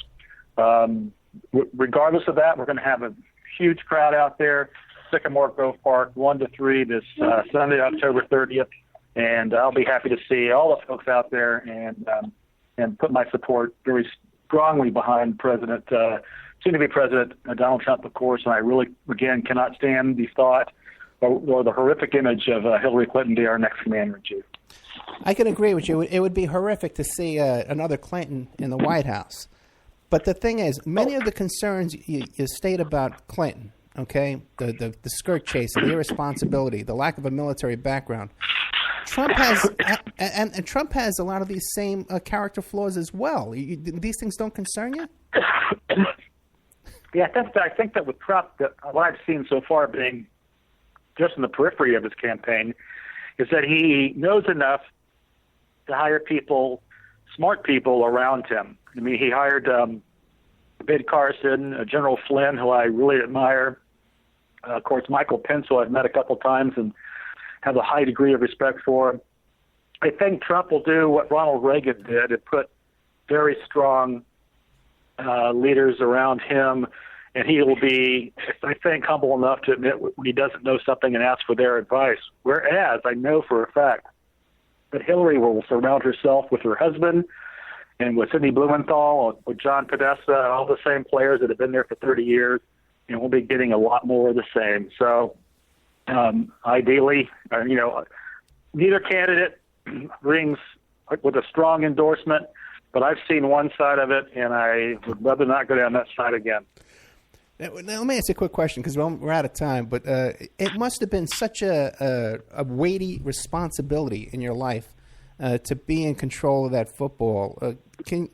Regardless of that, we're going to have a huge crowd out there. Sycamore Grove Park, 1 to 3 this Sunday, October 30th, and I'll be happy to see all the folks out there and put my support very strongly behind soon-to-be President Donald Trump, of course. And I really, again, cannot stand the thought or the horrific image of Hillary Clinton be our next commander-in-chief. I can agree with you. It would be horrific to see another Clinton in the White House. But the thing is, many of the concerns you state about Clinton, okay, the skirt chasing, the irresponsibility, the lack of a military background, Trump has, and Trump has a lot of these same character flaws as well. These things don't concern you? Yeah, I think that with Trump, what I've seen so far being just in the periphery of his campaign, is that he knows enough to hire people, smart people around him. I mean, he hired Ben Carson, General Flynn, who I really admire, Of course, Michael Pence, who I've met a couple times and have a high degree of respect for. I think Trump will do what Ronald Reagan did and put very strong leaders around him, and he will be, I think, humble enough to admit when he doesn't know something and ask for their advice. Whereas I know for a fact that Hillary will surround herself with her husband and with Sidney Blumenthal, with John Podesta, all the same players that have been there for 30 years, and we'll be getting a lot more of the same. So ideally, neither candidate rings with a strong endorsement, but I've seen one side of it, and I would rather not go down that side again. Now, let me ask you a quick question, because we're out of time, but it must have been such a weighty responsibility in your life to be in control of that football. Did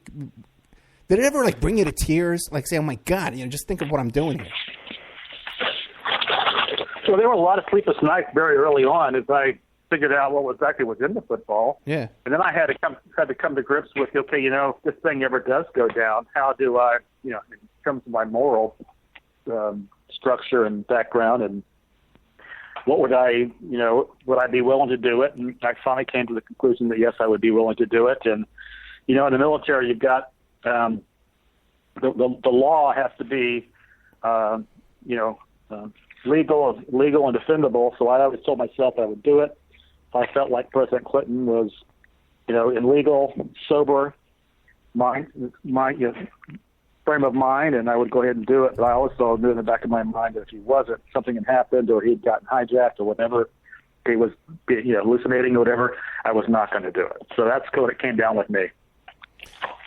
it ever bring you to tears? Like, say, oh, my God, just think of what I'm doing here. So there were a lot of sleepless nights very early on as I figured out what exactly was in the football. Yeah. And then I had to come to grips with, okay, if this thing ever does go down, how do I, in terms of my moral structure and background, and what would I, would I be willing to do it? And I finally came to the conclusion that yes, I would be willing to do it. And, in the military, you've got the law has to be, legal and defendable. So I always told myself I would do it. If I felt like President Clinton was, illegal, sober, frame of mind, and I would go ahead and do it. But I also knew in the back of my mind that if he wasn't, something had happened, or he'd gotten hijacked, or whatever, he was, hallucinating or whatever, I was not going to do it. So that's what it came down with me.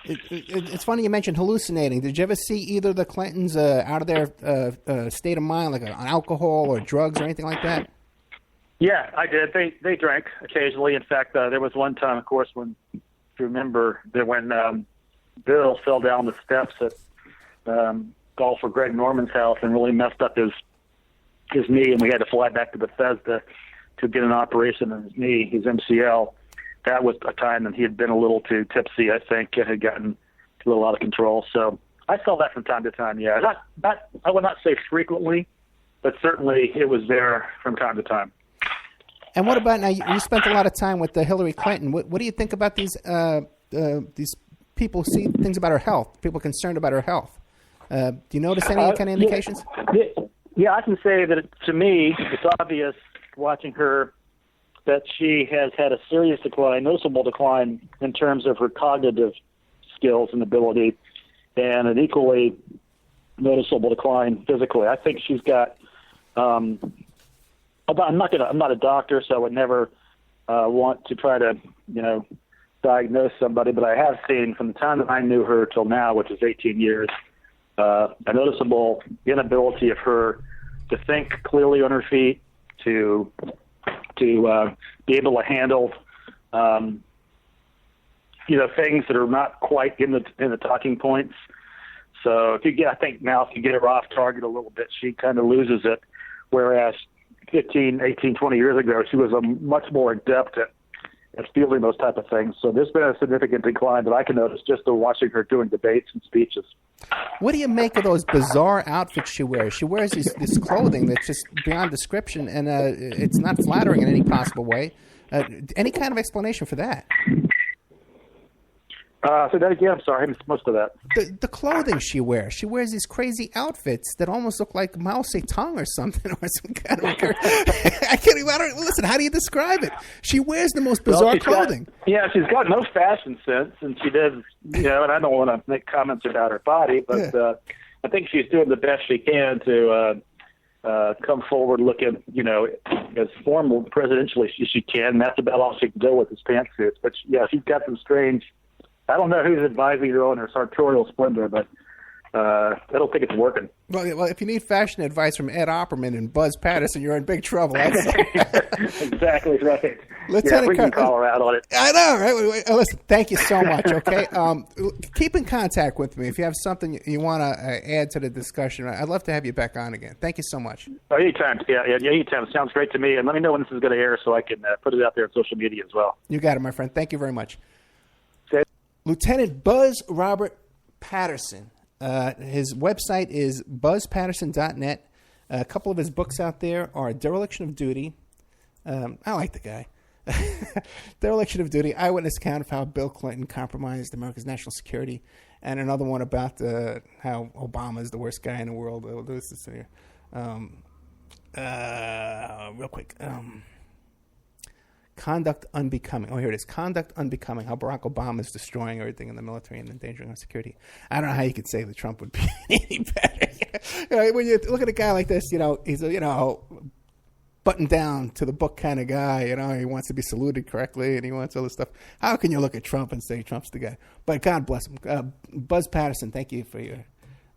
It's funny you mentioned hallucinating. Did you ever see either of the Clintons out of their state of mind, like on alcohol or drugs or anything like that? Yeah, I did. They drank occasionally. In fact, there was one time, of course, when, if you remember, when Bill fell down the steps at golfer Greg Norman's house and really messed up his knee, and we had to fly back to Bethesda to get an operation on his knee, his MCL. That was a time that he had been a little too tipsy, I think, and had gotten a little out of control. So I saw that from time to time, yeah. Not I would not say frequently, but certainly it was there from time to time. And what about, now you spent a lot of time with Hillary Clinton. What do you think about these people who see things about her health, people concerned about her health? Do you notice any kind of indications? Yeah, I can say that to me, it's obvious watching her that she has had a serious decline, noticeable decline in terms of her cognitive skills and ability, and an equally noticeable decline physically. I think she's got. I'm not a doctor, so I would never want to try to diagnose somebody. But I have seen from the time that I knew her till now, which is 18 years, a noticeable inability of her to think clearly on her feet, to be able to handle, things that are not quite in the talking points. So if you get her off target a little bit, she kind of loses it. Whereas 15, 18, 20 years ago, she was much more adept at fielding those type of things. So there's been a significant decline that I can notice just through watching her doing debates and speeches. What do you make of those bizarre outfits she wears? She wears this clothing that's just beyond description, and it's not flattering in any possible way. Any kind of explanation for that? So that again, I'm sorry, I missed most of that. The clothing she wears. She wears these crazy outfits that almost look like Mao Zedong or something, or some kind of. Listen, how do you describe it? She wears the most bizarre clothing. She's got no fashion sense, and she does. And I don't want to make comments about her body, but I think she's doing the best she can to come forward looking, as formal presidentially as she can. And that's about all she can do with his pantsuits. But she's got some strange. I don't know who's advising her on her sartorial splendor, but I don't think it's working. Well, if you need fashion advice from Ed Opperman and Buzz Patterson, you're in big trouble. Exactly right. Lieutenant we can call her out on it. I know, right? Listen, thank you so much, okay? Keep in contact with me. If you have something you want to add to the discussion, I'd love to have you back on again. Thank you so much. Anytime. Yeah, anytime. Sounds great to me. And let me know when this is going to air so I can put it out there on social media as well. You got it, my friend. Thank you very much. Lieutenant Buzz Robert Patterson. His website is buzzpatterson.net. A couple of his books out there are Dereliction of Duty. I like the guy. Dereliction of Duty, Eyewitness account of how Bill Clinton compromised America's national security, and another one about how Obama is the worst guy in the world. This is here. Real quick. Conduct Unbecoming. Oh, here it is. Conduct Unbecoming, how Barack Obama is destroying everything in the military and endangering our security. I don't know how you could say that Trump would be any better. When you look at a guy like this, he's a, buttoned down to the book kind of guy. He wants to be saluted correctly and he wants all this stuff. How can you look at Trump and say Trump's the guy? But God bless him. Buzz Patterson, thank you for your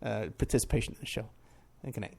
participation in the show. Good night.